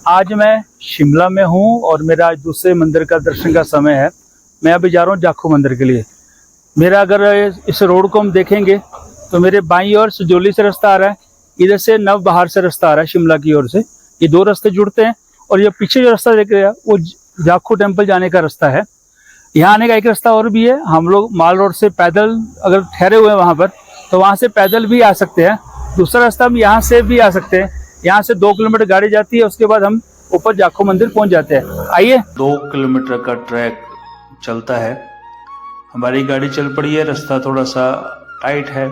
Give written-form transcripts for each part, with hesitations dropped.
आज मैं शिमला में हूँ और मेरा आज दूसरे मंदिर का दर्शन का समय है। मैं अभी जा रहा हूँ जाखू मंदिर के लिए। मेरा अगर इस रोड को हम देखेंगे तो मेरे बाईं ओर सजौली से रास्ता आ रहा है, इधर से नव बहार से रास्ता आ रहा है शिमला की ओर से। ये दो रास्ते जुड़ते हैं और ये पीछे जो रास्ता देख रहे हैं वो जाखू टेम्पल जाने का रास्ता है। यहाँ आने का एक रास्ता और भी है। हम लोग माल रोड से पैदल अगर ठहरे हुए हैं वहाँ पर तो वहाँ से पैदल भी आ सकते हैं। दूसरा रास्ता हम यहाँ से भी आ सकते हैं। यहाँ से 2 किलोमीटर गाड़ी जाती है, उसके बाद हम ऊपर जाखू मंदिर पहुँच जाते हैं। आइए। 2 किलोमीटर का ट्रैक चलता है। हमारी गाड़ी चल पड़ी है। रास्ता थोड़ा सा टाइट है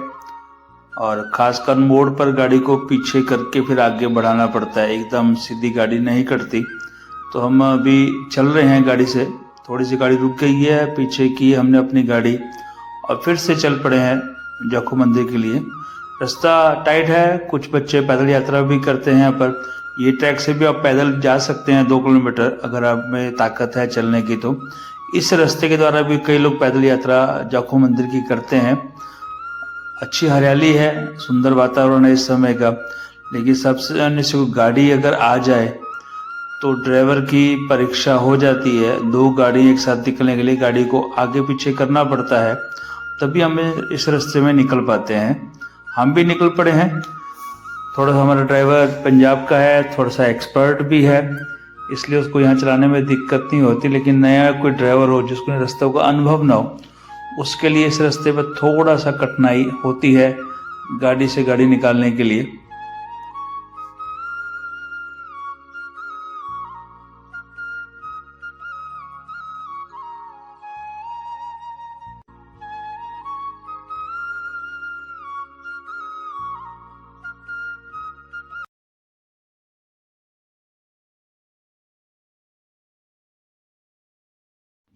और खासकर मोड़ पर गाड़ी को पीछे करके फिर आगे बढ़ाना पड़ता है। एकदम सीधी गाड़ी नहीं कटती। तो हम अभी चल रहे हैं गाड़ी से। थोड़ी सी गाड़ी रुक गई है, पीछे की हमने अपनी गाड़ी और फिर से चल पड़े हैं जाखू मंदिर के लिए। रास्ता टाइट है, कुछ बच्चे पैदल यात्रा भी करते हैं, पर ये ट्रैक से भी आप पैदल जा सकते हैं 2 किलोमीटर अगर आप में ताकत है चलने की। तो इस रास्ते के द्वारा भी कई लोग पैदल यात्रा जाखू मंदिर की करते हैं। अच्छी हरियाली है, सुंदर वातावरण है इस समय का। लेकिन सबसे अन्य से गाड़ी अगर आ जाए तो ड्राइवर की परीक्षा हो जाती है। 2 गाड़ी एक साथ निकलने के लिए गाड़ी को आगे पीछे करना पड़ता है, तभी हमें इस रास्ते में निकल पाते हैं। हम भी निकल पड़े हैं। थोड़ा सा हमारा ड्राइवर पंजाब का है, थोड़ा सा एक्सपर्ट भी है, इसलिए उसको यहाँ चलाने में दिक्कत नहीं होती। लेकिन नया कोई ड्राइवर हो जिसको रास्ते का अनुभव ना हो, उसके लिए इस रास्ते पर थोड़ा सा कठिनाई होती है गाड़ी से गाड़ी निकालने के लिए।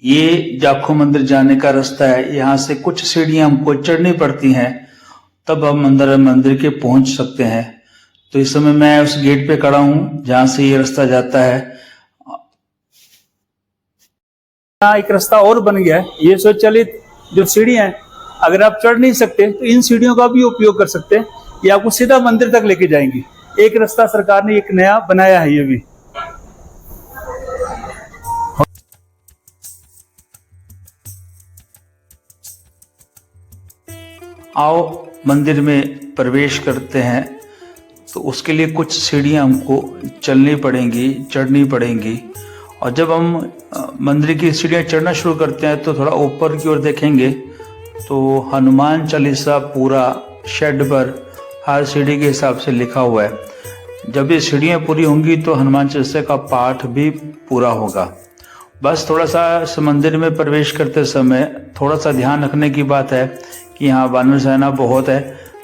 ये जाखू मंदिर जाने का रास्ता है। यहाँ से कुछ सीढ़ियां हमको चढ़नी पड़ती हैं, तब हम मंदिर के पहुंच सकते हैं। तो इस समय मैं उस गेट पे खड़ा हूँ जहां से ये रास्ता जाता है। यहाँ एक रास्ता और बन गया है। ये स्वचालित जो सीढ़ियाँ हैं, अगर आप चढ़ नहीं सकते तो इन सीढ़ियों का भी उपयोग कर सकते हैं। ये आपको सीधा मंदिर तक लेके जाएंगी। एक रास्ता सरकार ने एक नया बनाया है ये भी। आओ मंदिर में प्रवेश करते हैं। तो उसके लिए कुछ सीढ़ियां हमको चलनी पड़ेंगी, चढ़नी पड़ेंगी। और जब हम मंदिर की सीढ़ियां चढ़ना शुरू करते हैं तो थोड़ा ऊपर की ओर देखेंगे तो हनुमान चालीसा पूरा शेड पर हर सीढ़ी के हिसाब से लिखा हुआ है। जब ये सीढ़ियां पूरी होंगी तो हनुमान चालीसा का पाठ भी पूरा होगा। बस थोड़ा सा इस मंदिर में प्रवेश करते समय थोड़ा सा ध्यान रखने की बात है कि यहाँ वानर सेना बहुत है,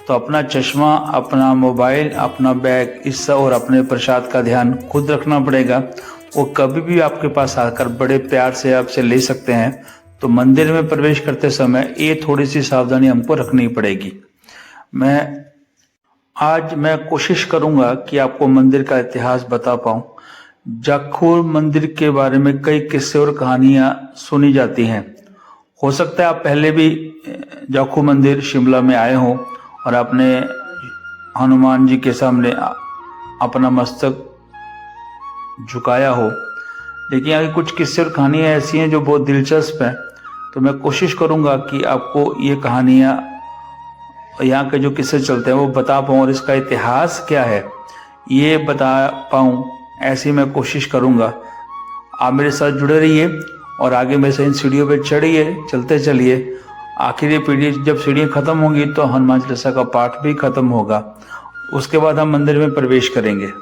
तो अपना चश्मा, अपना मोबाइल, अपना बैग इस और अपने प्रसाद का ध्यान खुद रखना पड़ेगा। वो कभी भी आपके पास आकर बड़े प्यार से आपसे ले सकते हैं। तो मंदिर में प्रवेश करते समय ये थोड़ी सी सावधानी हमको रखनी पड़ेगी। आज मैं कोशिश करूंगा कि आपको मंदिर का इतिहास बता पाऊं। जाखू मंदिर के बारे में कई किस्से और कहानियां सुनी जाती हैं। हो सकता है आप पहले भी जाखू मंदिर शिमला में आए हों और आपने हनुमान जी के सामने अपना मस्तक झुकाया हो। लेकिन यहाँ की कुछ किस्से और कहानियाँ ऐसी हैं जो बहुत दिलचस्प हैं। तो मैं कोशिश करूँगा कि आपको ये कहानियाँ, यहाँ के जो किस्से चलते हैं वो बता पाऊँ और इसका इतिहास क्या है ये बता पाऊँ, ऐसी मैं कोशिश करूँगा। आप मेरे साथ जुड़े रहिए और आगे मेरे से इन सीढ़ियों पे चढ़िए, चलते चलिए। आखिर ये पीढ़ी जब सीढ़ियाँ खत्म होंगी तो हनुमान चालीसा का पाठ भी खत्म होगा। उसके बाद हम मंदिर में प्रवेश करेंगे।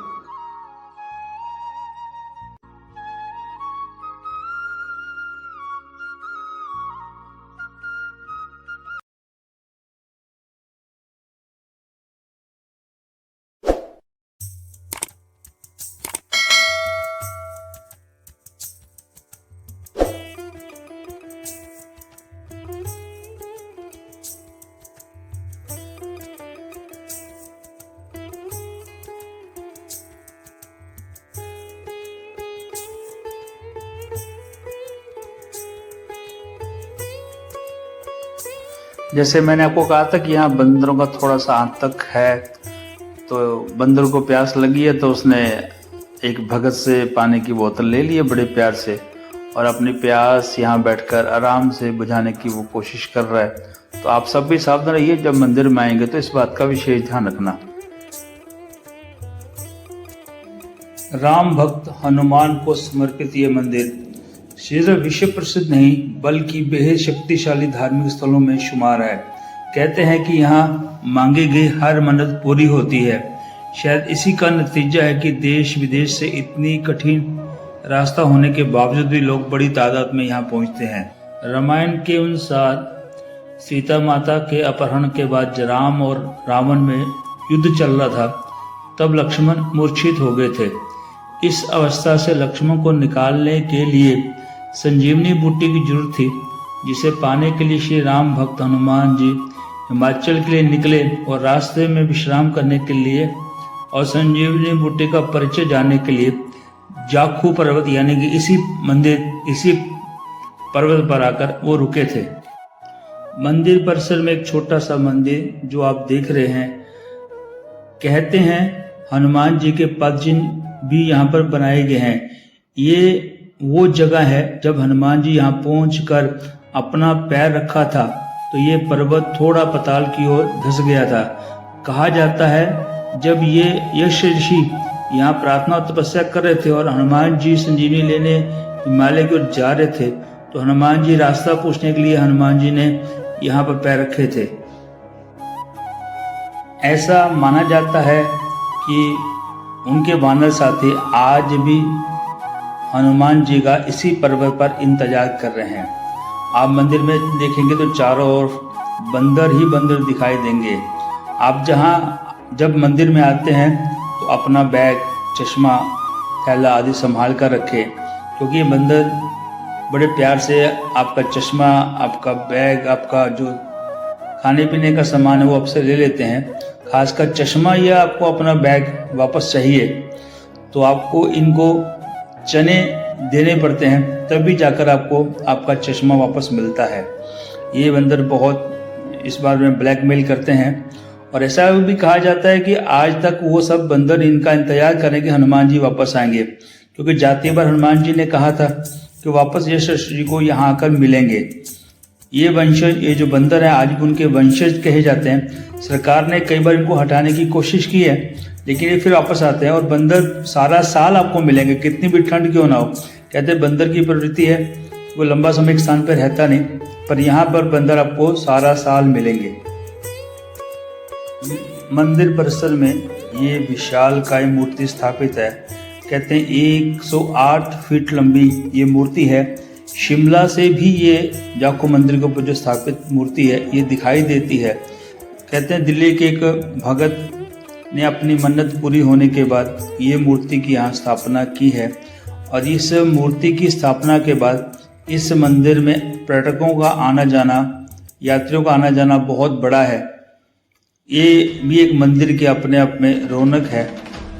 जैसे मैंने आपको कहा था कि यहाँ बंदरों का थोड़ा सा आतंक है। तो बंदर को प्यास लगी है तो उसने एक भगत से पानी की बोतल ले लिए बड़े प्यार से और अपनी प्यास यहाँ बैठकर आराम से बुझाने की वो कोशिश कर रहा है। तो आप सब भी सावधान रहिए, जब मंदिर में आएंगे तो इस बात का विशेष ध्यान रखना। राम भक्त हनुमान को समर्पित ये मंदिर सिर्फ विश्व प्रसिद्ध नहीं बल्कि बेहद शक्तिशाली धार्मिक स्थलों में शुमार है। कहते हैं कि यहाँ मांगी गई हर मन्नत पूरी होती है। शायद इसी का नतीजा है कि देश विदेश से इतनी कठिन रास्ता होने के बावजूद भी लोग बड़ी तादाद में यहाँ पहुँचते हैं। रामायण के अनुसार सीता माता के अपहरण के बाद राम और रावण में युद्ध चल रहा था, तब लक्ष्मण मूर्छित हो गए थे। इस अवस्था से लक्ष्मण को निकालने के लिए संजीवनी बूटी की जरूरत थी, जिसे पाने के लिए श्री राम भक्त हनुमान जी हिमाचल के लिए निकले और रास्ते में विश्राम करने के लिए और संजीवनी बूटी का परिचय जानने के लिए जाखू पर्वत यानी कि इसी पर्वत पर आकर वो रुके थे। मंदिर परिसर में एक छोटा सा मंदिर जो आप देख रहे हैं, कहते हैं हनुमान जी के पद चिन्ह भी यहाँ पर बनाए गए हैं। ये वो जगह है जब हनुमान जी यहाँ पहुंचकर अपना पैर रखा था तो ये पर्वत थोड़ा पाताल की ओर धंस गया था। कहा जाता है जब ये यक्ष ऋषि यहाँ प्रार्थना और तपस्या कर रहे थे और हनुमान जी संजीवनी लेने हिमालय की ओर जा रहे थे, तो हनुमान जी रास्ता पूछने के लिए हनुमान जी ने यहाँ पर पैर रखे थे। ऐसा माना जाता है कि उनके वानर साथी आज भी हनुमान जी का इसी पर्वत पर इंतजार कर रहे हैं। आप मंदिर में देखेंगे तो चारों ओर बंदर ही बंदर दिखाई देंगे। आप जब मंदिर में आते हैं तो अपना बैग, चश्मा, थैला आदि संभाल कर रखें, क्योंकि ये बंदर बड़े प्यार से आपका चश्मा, आपका बैग, आपका जो खाने पीने का सामान है वो आपसे ले लेते हैं। खासकर चश्मा या आपको अपना बैग वापस चाहिए तो आपको इनको चने देने पड़ते हैं, तभी जाकर आपको आपका चश्मा वापस मिलता है। ये बंदर बहुत इस बारे में ब्लैकमेल करते हैं और ऐसा भी कहा जाता है कि आज तक वो सब बंदर इनका इंतजार करें कि हनुमान जी वापस आएंगे, क्योंकि जाते बार हनुमान जी ने कहा था कि वापस यश जी को यहाँ आकर मिलेंगे। ये वंशज, ये जो बंदर है आज भी उनके वंशज कहे जाते हैं। सरकार ने कई बार इनको हटाने की कोशिश की है, लेकिन ये फिर वापस आते हैं और बंदर सारा साल आपको मिलेंगे, कितनी भी ठंड क्यों ना हो। कहते हैं बंदर की प्रवृत्ति है, वो लंबा समय एक स्थान पर रहता नहीं, पर यहाँ पर बंदर आपको सारा साल मिलेंगे। मंदिर परिसर में ये विशालकाय मूर्ति स्थापित है। कहते हैं 108 फीट लंबी ये मूर्ति है। शिमला से भी ये जाखू मंदिर के ऊपर जो स्थापित मूर्ति है ये दिखाई देती है। कहते हैं दिल्ली के एक भगत ने अपनी मन्नत पूरी होने के बाद ये मूर्ति की यहाँ स्थापना की है और इस मूर्ति की स्थापना के बाद इस मंदिर में पर्यटकों का आना जाना, यात्रियों का आना जाना बहुत बड़ा है। ये भी एक मंदिर के अपने आप में रौनक है।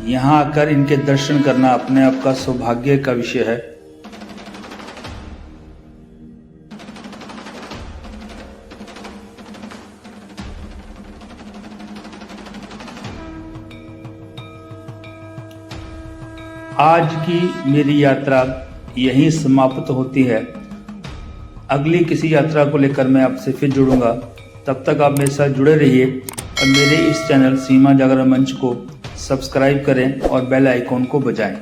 यहाँ आकर इनके दर्शन करना अपने आप का सौभाग्य का विषय है। आज की मेरी यात्रा यहीं समाप्त होती है। अगली किसी यात्रा को लेकर मैं आपसे फिर जुड़ूंगा। तब तक आप मेरे साथ जुड़े रहिए और मेरे इस चैनल सीमा जागरण मंच को सब्सक्राइब करें और बेल आइकॉन को बजाएं।